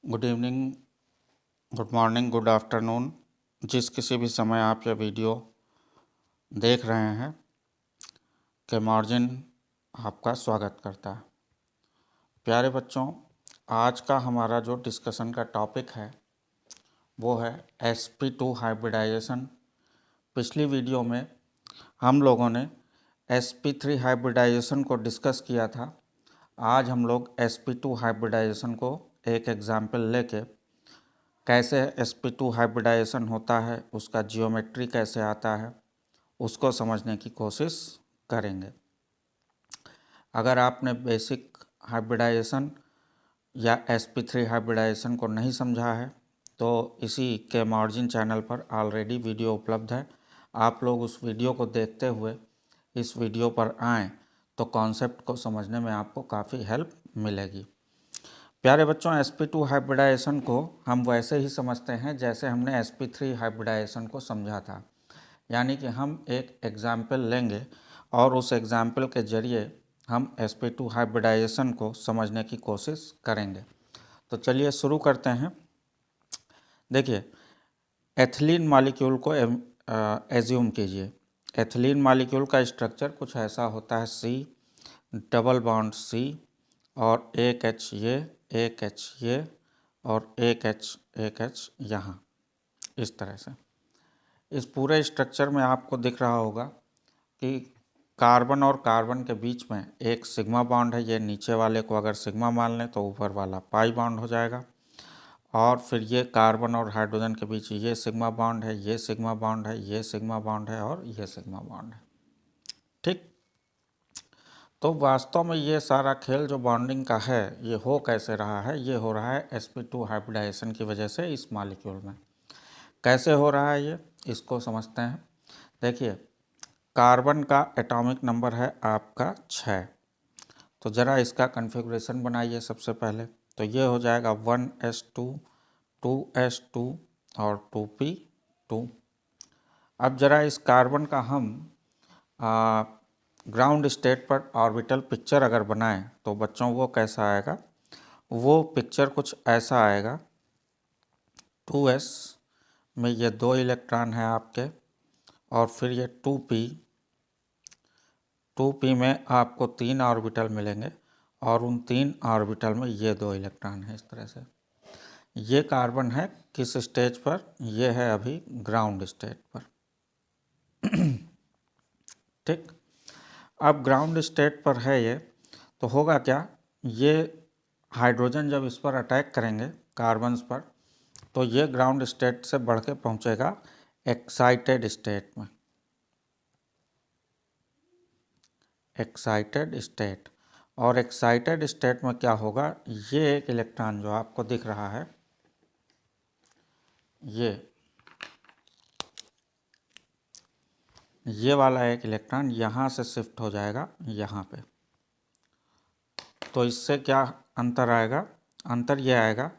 Good evening, good morning, good afternoon. जिस किसी भी समय आप यह वीडियो देख रहे हैं के मार्जिन आपका स्वागत करता है। प्यारे बच्चों, आज का हमारा जो डिस्कशन का टॉपिक है वो है sp2 हाइब्रिडाइजेशन। पिछली वीडियो में हम लोगों ने sp3 हाइब्रिडाइजेशन को डिस्कस किया था। आज हम लोग sp2 हाइब्रिडाइजेशन को एक एग्जाम्पल लेके कैसे sp2 हाइब्रिडाइजेशन होता है, उसका जियोमेट्री कैसे आता है, उसको समझने की कोशिश करेंगे। अगर आपने बेसिक हाइब्रिडाइजेशन या sp3 हाइब्रिडाइजेशन को नहीं समझा है तो इसी के मार्जिन चैनल पर ऑलरेडी वीडियो उपलब्ध है। आप लोग उस वीडियो को देखते हुए इस वीडियो पर आएँ तो कॉन्सेप्ट को समझने में आपको काफ़ी हेल्प मिलेगी। प्यारे बच्चों, sp2 हाइब्रिडाइजेशन को हम वैसे ही समझते हैं जैसे हमने sp3 हाइब्रिडाइजेशन को समझा था, यानी कि हम एक एग्जाम्पल लेंगे और उस एग्जाम्पल के ज़रिए हम sp2 हाइब्रिडाइजेशन को समझने की कोशिश करेंगे। तो चलिए शुरू करते हैं। देखिए, एथिलीन मॉलिक्यूल को एज्यूम कीजिए। एथिलीन मॉलिक्यूल का स्ट्रक्चर कुछ ऐसा होता है, C डबल बॉन्ड C और एक H ये और एक H यहाँ, इस तरह से। इस पूरे स्ट्रक्चर में आपको दिख रहा होगा कि कार्बन और कार्बन के बीच में एक सिग्मा बॉन्ड है। ये नीचे वाले को अगर सिग्मा मान लें तो ऊपर वाला पाई बॉन्ड हो जाएगा। और फिर ये कार्बन और हाइड्रोजन के बीच ये सिग्मा बॉन्ड है, ये सिग्मा बॉन्ड है, ये सिग्मा बॉन्ड है और ये सिग्मा बॉन्ड है। ठीक, तो वास्तव में ये सारा खेल जो बॉन्डिंग का है ये हो कैसे रहा है? ये हो रहा है sp2 हाइब्रिडाइजेशन की वजह से इस मॉलिक्यूल में। कैसे हो रहा है ये, इसको समझते हैं। देखिए, कार्बन का एटॉमिक नंबर है आपका 6। तो ज़रा इसका कन्फिग्रेशन बनाइए सबसे पहले। तो ये हो जाएगा 1s2 2s2 और 2p2। अब ज़रा इस कार्बन का हम ग्राउंड स्टेट पर ऑर्बिटल पिक्चर अगर बनाएं तो बच्चों वो कैसा आएगा? वो पिक्चर कुछ ऐसा आएगा। 2s में ये 2 इलेक्ट्रॉन हैं आपके और फिर ये 2p में आपको 3 ऑर्बिटल मिलेंगे और उन 3 ऑर्बिटल में ये 2 इलेक्ट्रॉन हैं। इस तरह से ये कार्बन है किस स्टेज पर? ये है अभी ग्राउंड स्टेट पर। ठीक, अब ग्राउंड स्टेट पर है ये, तो होगा क्या? ये हाइड्रोजन जब इस पर अटैक करेंगे कार्बन्स पर तो ये ग्राउंड स्टेट से बढ़ के पहुँचेगा एक्साइटेड स्टेट में। एक्साइटेड स्टेट, और एक्साइटेड स्टेट में क्या होगा? ये एक इलेक्ट्रॉन जो आपको दिख रहा है, ये वाला एक इलेक्ट्रॉन यहाँ से शिफ्ट हो जाएगा यहाँ पे। तो इससे क्या अंतर आएगा? अंतर ये आएगा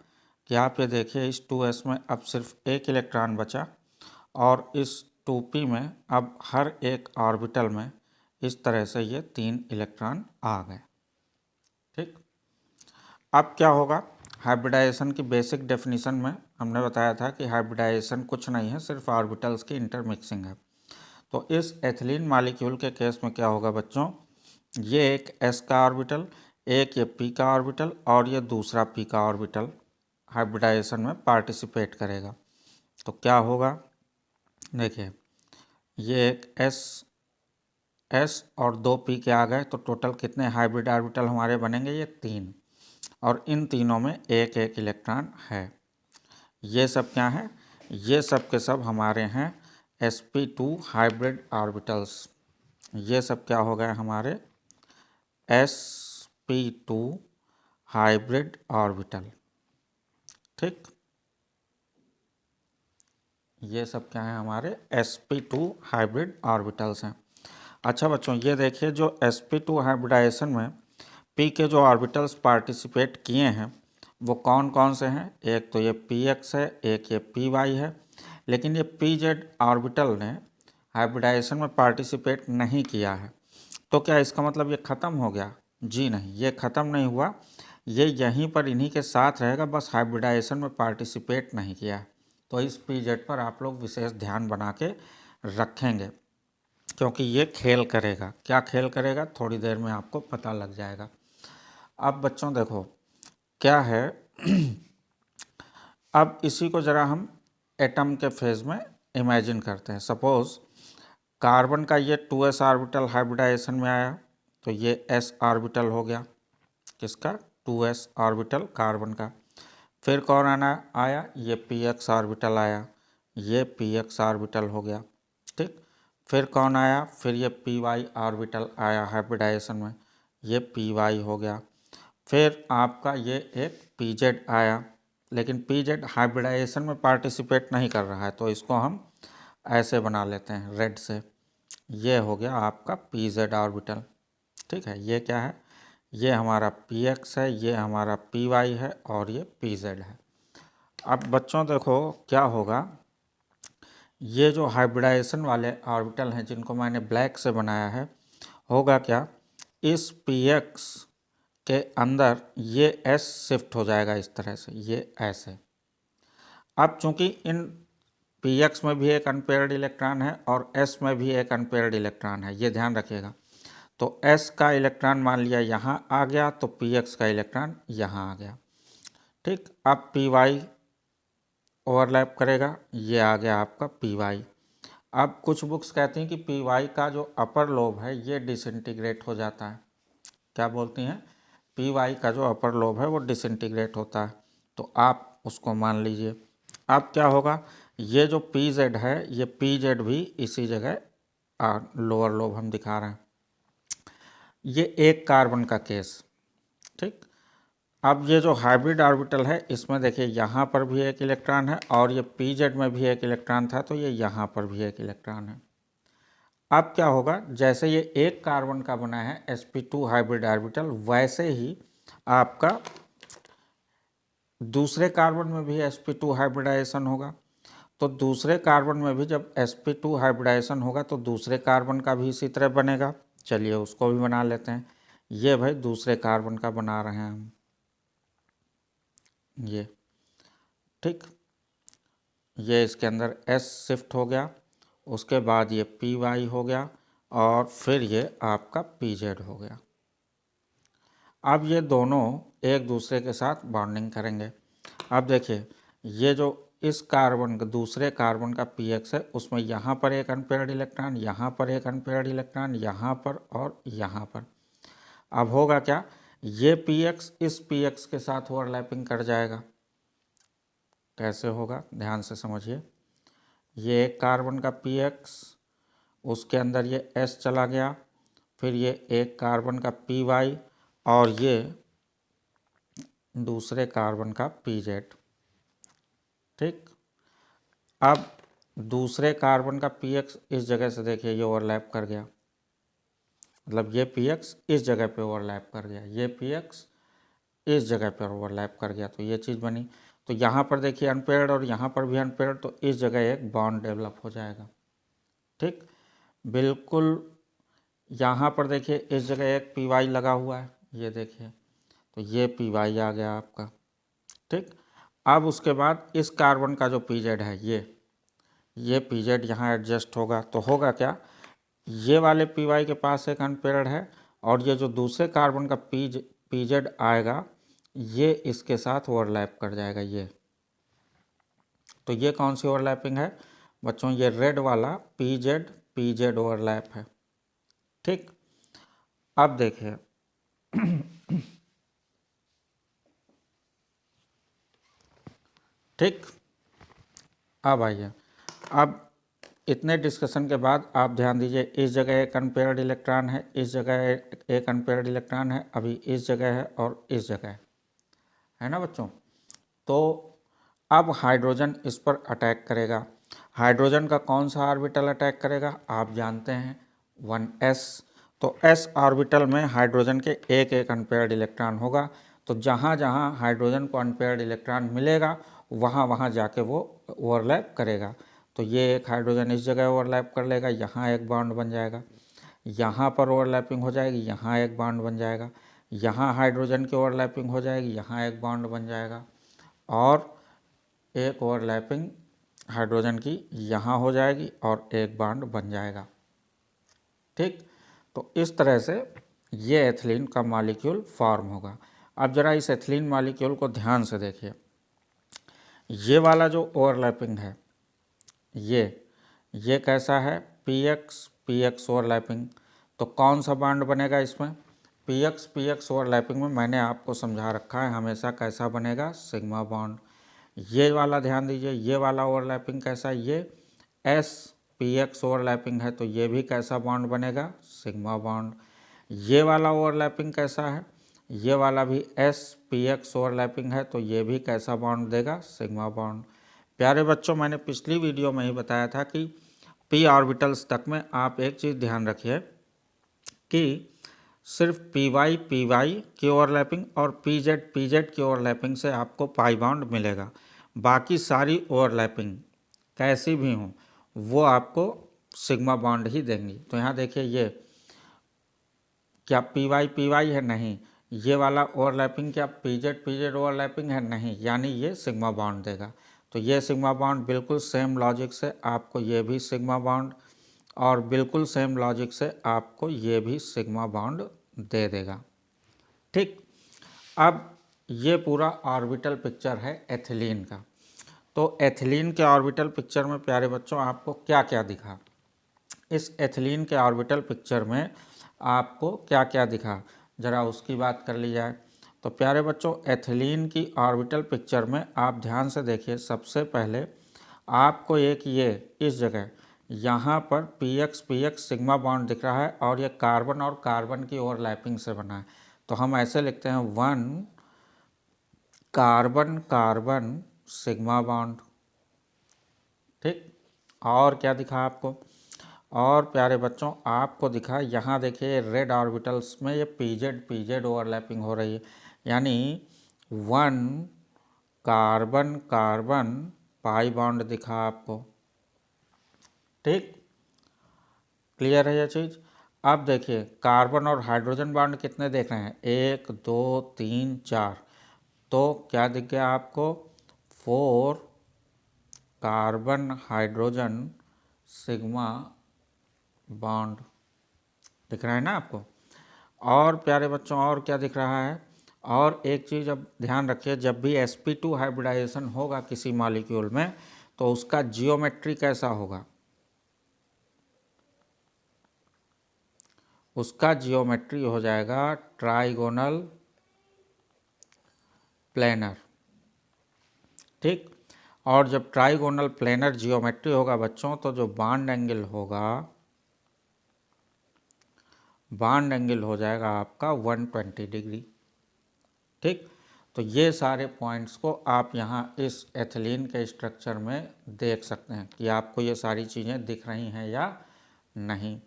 कि आप ये देखिए, इस 2s में अब सिर्फ एक इलेक्ट्रॉन बचा और इस 2p में अब हर एक ऑर्बिटल में इस तरह से ये 3 इलेक्ट्रॉन आ गए। ठीक, अब क्या होगा? हाइब्रिडाइजेशन की बेसिक डेफिनेशन में हमने बताया था कि हाइब्रिडाइजेशन कुछ नहीं है, सिर्फ ऑर्बिटल्स की इंटरमिक्सिंग है। तो इस एथिलीन मॉलिक्यूल के केस में क्या होगा बच्चों? ये एक s का ऑर्बिटल, एक ये p का ऑर्बिटल और ये दूसरा p का ऑर्बिटल हाइब्रिडाइजेशन में पार्टिसिपेट करेगा। तो क्या होगा? देखिए, ये एक s और 2 p के आ गए तो टोटल कितने हाइब्रिड ऑर्बिटल हमारे बनेंगे? ये 3, और इन तीनों में एक एक इलेक्ट्रॉन है। ये सब क्या है? ये सब के सब हमारे हैं sp2 हाइब्रिड ऑर्बिटल्स। ये सब क्या हो गए? हमारे sp2 हाइब्रिड ऑर्बिटल। ठीक, ये सब क्या है? हमारे sp2 हाइब्रिड ऑर्बिटल्स हैं। अच्छा बच्चों, ये देखिए, जो sp2 हाइब्रिडाइजेशन में p के जो ऑर्बिटल्स पार्टिसिपेट किए हैं वो कौन कौन से हैं? एक तो ये px है, एक ये py है। लेकिन ये pz ऑर्बिटल ने हाइब्रिडाइजेशन में पार्टिसिपेट नहीं किया है। तो क्या इसका मतलब ये ख़त्म हो गया? जी नहीं, ये ख़त्म नहीं हुआ। ये यहीं पर इन्हीं के साथ रहेगा, बस हाइब्रिडाइजेशन में पार्टिसिपेट नहीं किया। तो इस पीजेड पर आप लोग विशेष ध्यान बना के रखेंगे, क्योंकि ये खेल करेगा। क्या खेल करेगा, थोड़ी देर में आपको पता लग जाएगा। अब बच्चों देखो क्या है, अब इसी को ज़रा हम एटम के फेज में इमेजिन करते हैं। सपोज़ कार्बन का ये 2s ऑर्बिटल हाइब्रिडाइजेशन में आया, तो ये s ऑर्बिटल हो गया, किसका, 2s ऑर्बिटल कार्बन का। फिर कौन आया, ये px ऑर्बिटल आया, ये px ऑर्बिटल हो गया, ठीक। फिर कौन आया, फिर ये py ऑर्बिटल आया हाइब्रिडाइजेशन में, ये py हो गया। फिर आपका ये एक pz आया, लेकिन pz हाइब्रिडाइजेशन में पार्टिसिपेट नहीं कर रहा है, तो इसको हम ऐसे बना लेते हैं रेड से। ये हो गया आपका pz ऑर्बिटल, ठीक है। ये क्या है, ये हमारा px है, ये हमारा py है और ये pz है। अब बच्चों देखो क्या होगा, ये जो हाइब्रिडाइजेशन वाले ऑर्बिटल हैं जिनको मैंने ब्लैक से बनाया है, होगा क्या, इस px के अंदर ये s शिफ्ट हो जाएगा इस तरह से, ये ऐसे। अब चूंकि इन px में भी एक अनपेयर्ड इलेक्ट्रॉन है और s में भी एक अनपेयर्ड इलेक्ट्रॉन है, ये ध्यान रखिएगा। तो s का इलेक्ट्रॉन मान लिया यहाँ आ गया, तो px का इलेक्ट्रॉन यहाँ आ गया, ठीक। अब py ओवरलैप करेगा, ये आ गया आपका py। अब कुछ बुक्स कहती हैं कि py का जो अपर लोब है ये डिसइंटीग्रेट हो जाता है। क्या बोलती हैं, py का जो अपर लोब है वो डिसइंटीग्रेट होता है, तो आप उसको मान लीजिए। अब क्या होगा, ये जो pz है, ये pz भी इसी जगह लोअर लोब हम दिखा रहे हैं, ये एक कार्बन का केस, ठीक। अब ये जो हाइब्रिड ऑर्बिटल है इसमें देखिए यहाँ पर भी एक इलेक्ट्रॉन है और ये pz में भी एक इलेक्ट्रॉन था, तो ये यहाँ पर भी एक इलेक्ट्रॉन है। अब क्या होगा, जैसे ये एक कार्बन का बना है sp2 हाइब्रिड ऑर्बिटल, वैसे ही आपका दूसरे कार्बन में भी sp2 हाइब्रिडाइजेशन होगा। तो दूसरे कार्बन में भी जब sp2 हाइब्रिडाइजेशन होगा तो दूसरे कार्बन का भी इसी तरह बनेगा। चलिए उसको भी बना लेते हैं। ये भाई दूसरे कार्बन का बना रहे हैं हम, ये, ठीक। ये इसके अंदर s शिफ्ट हो गया, उसके बाद ये py हो गया और फिर ये आपका pz हो गया। अब ये दोनों एक दूसरे के साथ बॉन्डिंग करेंगे। अब देखिए ये जो इस कार्बन का दूसरे कार्बन का px है, उसमें यहाँ पर एक अनपेयर्ड इलेक्ट्रॉन, यहाँ पर एक अनपेयर्ड इलेक्ट्रॉन, यहाँ पर और यहाँ पर। अब होगा क्या, ये px इस px के साथ ओवरलैपिंग कर जाएगा। कैसे होगा, ध्यान से समझिए। ये एक कार्बन का px, उसके अंदर ये s चला गया, फिर ये एक कार्बन का py और ये दूसरे कार्बन का pz, ठीक। अब दूसरे कार्बन का px इस जगह से देखिए ये ओवरलैप कर गया, मतलब ये px इस जगह पे ओवरलैप कर गया, ये px इस जगह पर ओवरलैप कर गया, तो ये चीज़ बनी। तो यहाँ पर देखिए अनपेयर्ड और यहाँ पर भी अनपेयर्ड, तो इस जगह एक बॉन्ड डेवलप हो जाएगा, ठीक। बिल्कुल यहाँ पर देखिए इस जगह एक py लगा हुआ है, ये देखिए, तो ये py आ गया आपका, ठीक। अब उसके बाद इस कार्बन का जो pz है, ये pz यहाँ एडजस्ट होगा, तो होगा क्या, ये वाले py के पास एक अनपेयर्ड है और ये जो दूसरे कार्बन का pz आएगा ये इसके साथ ओवरलैप कर जाएगा, ये। तो ये कौन सी ओवरलैपिंग है बच्चों, ये रेड वाला pz ओवरलैप है, ठीक। अब देखिए ठीक, अब आइए, अब इतने डिस्कशन के बाद आप ध्यान दीजिए, इस जगह एक अनपेयर्ड इलेक्ट्रॉन है, इस जगह एक अनपेयर्ड इलेक्ट्रॉन है, अभी इस जगह है और इस जगह है ना बच्चों। तो अब हाइड्रोजन इस पर अटैक करेगा। हाइड्रोजन का कौन सा ऑर्बिटल अटैक करेगा, आप जानते हैं 1s। तो s ऑर्बिटल में हाइड्रोजन के एक एक अनपेयर्ड इलेक्ट्रॉन होगा, तो जहाँ जहाँ हाइड्रोजन को अनपेयर्ड इलेक्ट्रॉन मिलेगा वहाँ वहाँ जाके वो ओवरलैप करेगा। तो ये एक हाइड्रोजन इस जगह ओवरलैप कर लेगा, यहाँ एक बॉन्ड बन जाएगा, यहाँ पर ओवरलैपिंग हो जाएगी, यहाँ एक बॉन्ड बन जाएगा, यहाँ हाइड्रोजन की ओवरलैपिंग हो जाएगी, यहाँ एक बॉन्ड बन जाएगा और एक ओवरलैपिंग हाइड्रोजन की यहाँ हो जाएगी और एक बॉन्ड बन जाएगा। ठीक, तो इस तरह से ये एथिलीन का मॉलिक्यूल फॉर्म होगा। अब जरा इस एथिलीन मॉलिक्यूल को ध्यान से देखिए, ये वाला जो ओवरलैपिंग है ये कैसा है, पीएक्स पीएक्स ओवरलैपिंग। तो कौन सा बॉन्ड बनेगा इसमें, पीएक्स पीएक्स ओवरलैपिंग में मैंने आपको समझा रखा है हमेशा कैसा बनेगा, सिग्मा बॉन्ड। ये वाला ध्यान दीजिए, ये वाला ओवरलैपिंग कैसा है, ये एस पीएक्स ओवरलैपिंग है तो ये भी कैसा बॉन्ड बनेगा, सिग्मा बॉन्ड। ये वाला ओवरलैपिंग कैसा है, ये वाला भी एस पीएक्स ओवरलैपिंग है तो ये भी कैसा बॉन्ड देगा, सिग्मा बॉन्ड। प्यारे बच्चों, मैंने पिछली वीडियो में ही बताया था कि पी ऑर्बिटल्स तक में आप एक चीज़ ध्यान रखिए कि सिर्फ पी वाई की ओवरलैपिंग और पी जेड की ओवरलैपिंग से आपको पाई बॉन्ड मिलेगा। बाकी सारी ओवरलैपिंग कैसी भी हों वो आपको सिग्मा बॉन्ड ही देंगी। तो यहाँ देखिए, ये क्या पी वाई है, नहीं। ये वाला ओवरलैपिंग क्या पी जेड ओवरलैपिंग है, नहीं, यानी ये सिग्मा बॉन्ड देगा। तो ये सिग्मा बॉन्ड बिल्कुल सेम लॉजिक से आपको ये भी सिग्मा बॉन्ड और बिल्कुल सेम लॉजिक से आपको ये भी सिग्मा बॉन्ड दे देगा। ठीक, अब ये पूरा ऑर्बिटल पिक्चर है एथिलीन का। तो एथिलीन के ऑर्बिटल पिक्चर में प्यारे बच्चों आपको क्या क्या दिखा, इस एथिलीन के ऑर्बिटल पिक्चर में आपको क्या क्या दिखा, ज़रा उसकी बात कर ली जाए। तो प्यारे बच्चों, एथिलीन की ऑर्बिटल पिक्चर में आप ध्यान से देखिए, सबसे पहले आपको एक ये इस जगह यहाँ पर पीएक्स सिग्मा बॉन्ड दिख रहा है और ये कार्बन और कार्बन की ओवरलैपिंग से बना है। तो हम ऐसे लिखते हैं 1 कार्बन कार्बन सिग्मा बॉन्ड। ठीक, और क्या दिखा आपको, और प्यारे बच्चों आपको दिखा यहाँ देखिए रेड ऑर्बिटल्स में ये पीजेड ओवरलैपिंग हो रही है, यानी 1 कार्बन कार्बन पाई बॉन्ड दिखा आपको। ठीक, क्लियर है ये चीज़। अब देखिए कार्बन और हाइड्रोजन बॉन्ड कितने देख रहे हैं, 1 2 3 4, तो क्या दिख गया आपको, 4 कार्बन हाइड्रोजन सिग्मा बॉन्ड दिख रहा है ना आपको। और प्यारे बच्चों और क्या दिख रहा है, और एक चीज़ अब ध्यान रखिए, जब भी sp2 हाइब्रिडाइजेशन होगा किसी मॉलिक्यूल में तो उसका जियोमेट्री कैसा होगा, उसका जियोमेट्री हो जाएगा ट्राइगोनल प्लेनर। ठीक, और जब ट्राइगोनल प्लेनर जियोमेट्री होगा बच्चों तो जो बॉन्ड एंगल होगा, बॉन्ड एंगल हो जाएगा आपका 120 डिग्री। ठीक, तो ये सारे पॉइंट्स को आप यहाँ इस एथिलीन के स्ट्रक्चर में देख सकते हैं कि आपको ये सारी चीज़ें दिख रही हैं या नहीं।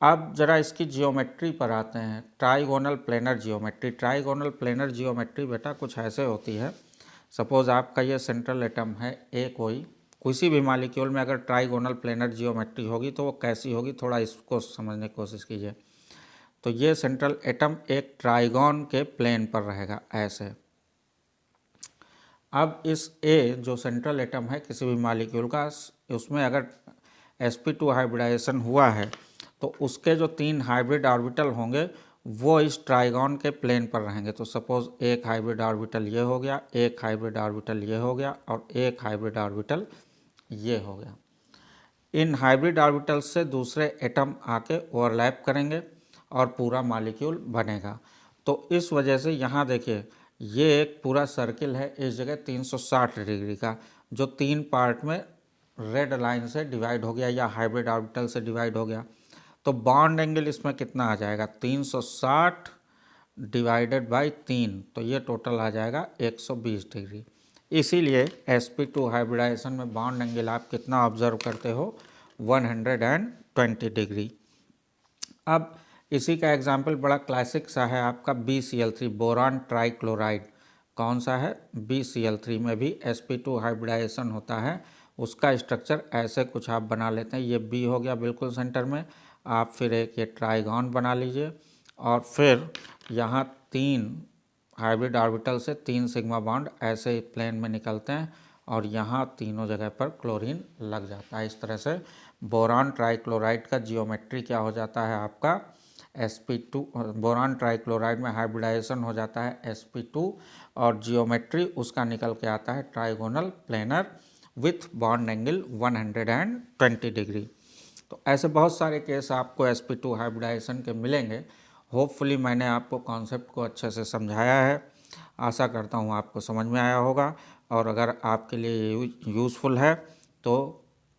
अब ज़रा इसकी जियोमेट्री पर आते हैं, trigonal planar geometry. Trigonal planar geometry बेटा कुछ ऐसे होती है, सपोज़ आपका ये सेंट्रल एटम है ए, कोई किसी भी मॉलिक्यूल में अगर ट्राइगोनल प्लेनर जियोमेट्री होगी तो वो कैसी होगी, थोड़ा इसको समझने की कोशिश कीजिए। तो ये सेंट्रल एटम एक ट्राइगोन के प्लेन पर रहेगा ऐसे। अब इस ए जो सेंट्रल एटम है किसी भी मॉलिक्यूल का, उसमें अगर sp2 हाइब्रिडाइजेशन हुआ है तो उसके जो 3 हाइब्रिड ऑर्बिटल होंगे वो इस ट्राइगोन के प्लेन पर रहेंगे। तो सपोज़ एक हाइब्रिड ऑर्बिटल ये हो गया, एक हाइब्रिड ऑर्बिटल ये हो गया और एक हाइब्रिड ऑर्बिटल ये हो गया। इन हाइब्रिड ऑर्बिटल्स से दूसरे एटम आके ओवरलैप करेंगे और पूरा मॉलिक्यूल बनेगा। तो इस वजह से यहाँ देखिए ये एक पूरा सर्किल है, इस जगह 360 डिग्री का, जो 3 पार्ट में रेड लाइन से डिवाइड हो गया या हाइब्रिड ऑर्बिटल से डिवाइड हो गया। तो बॉन्ड एंगल इसमें कितना आ जाएगा, 360 डिवाइडेड बाई 3, तो ये टोटल आ जाएगा 120 डिग्री। इसीलिए sp2 हाइब्रिडाइजेशन में बॉन्ड एंगल आप कितना ऑब्जर्व करते हो, 120 डिग्री। अब इसी का एग्जाम्पल बड़ा क्लासिक सा है आपका BCl3 बोरान ट्राइक्लोराइड। कौन सा है, BCl3 में भी sp2 हाइब्रिडाइजेशन होता है। उसका स्ट्रक्चर ऐसे कुछ आप बना लेते हैं, ये B हो गया बिल्कुल सेंटर में, आप फिर एक ये ट्राइगोन बना लीजिए और फिर यहाँ 3 हाइब्रिड ऑर्बिटल से 3 सिग्मा बॉन्ड ऐसे प्लेन में निकलते हैं और यहाँ तीनों जगह पर क्लोरीन लग जाता है। इस तरह से बोरान ट्राइक्लोराइड का जियोमेट्री क्या हो जाता है आपका sp2। बोरान ट्राइक्लोराइड में हाइब्रिडाइजेशन हो जाता है sp2 और जियोमेट्री उसका निकल के आता है trigonal planar with bond angle 120 degree. तो ऐसे बहुत सारे केस आपको sp2 हाइब्रिडाइजेशन के मिलेंगे। होपफुली मैंने आपको कॉन्सेप्ट को अच्छे से समझाया है। आशा करता हूँ आपको समझ में आया होगा, और अगर आपके लिए यूज़फुल है तो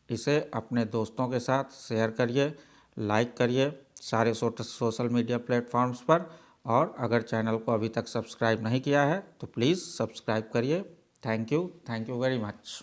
इसे अपने दोस्तों के साथ शेयर करिए, लाइक करिए सारे सोशल मीडिया प्लेटफॉर्म्स पर। और अगर चैनल को अभी तक सब्सक्राइब नहीं किया है तो प्लीज़ सब्सक्राइब करिए। Thank you very much.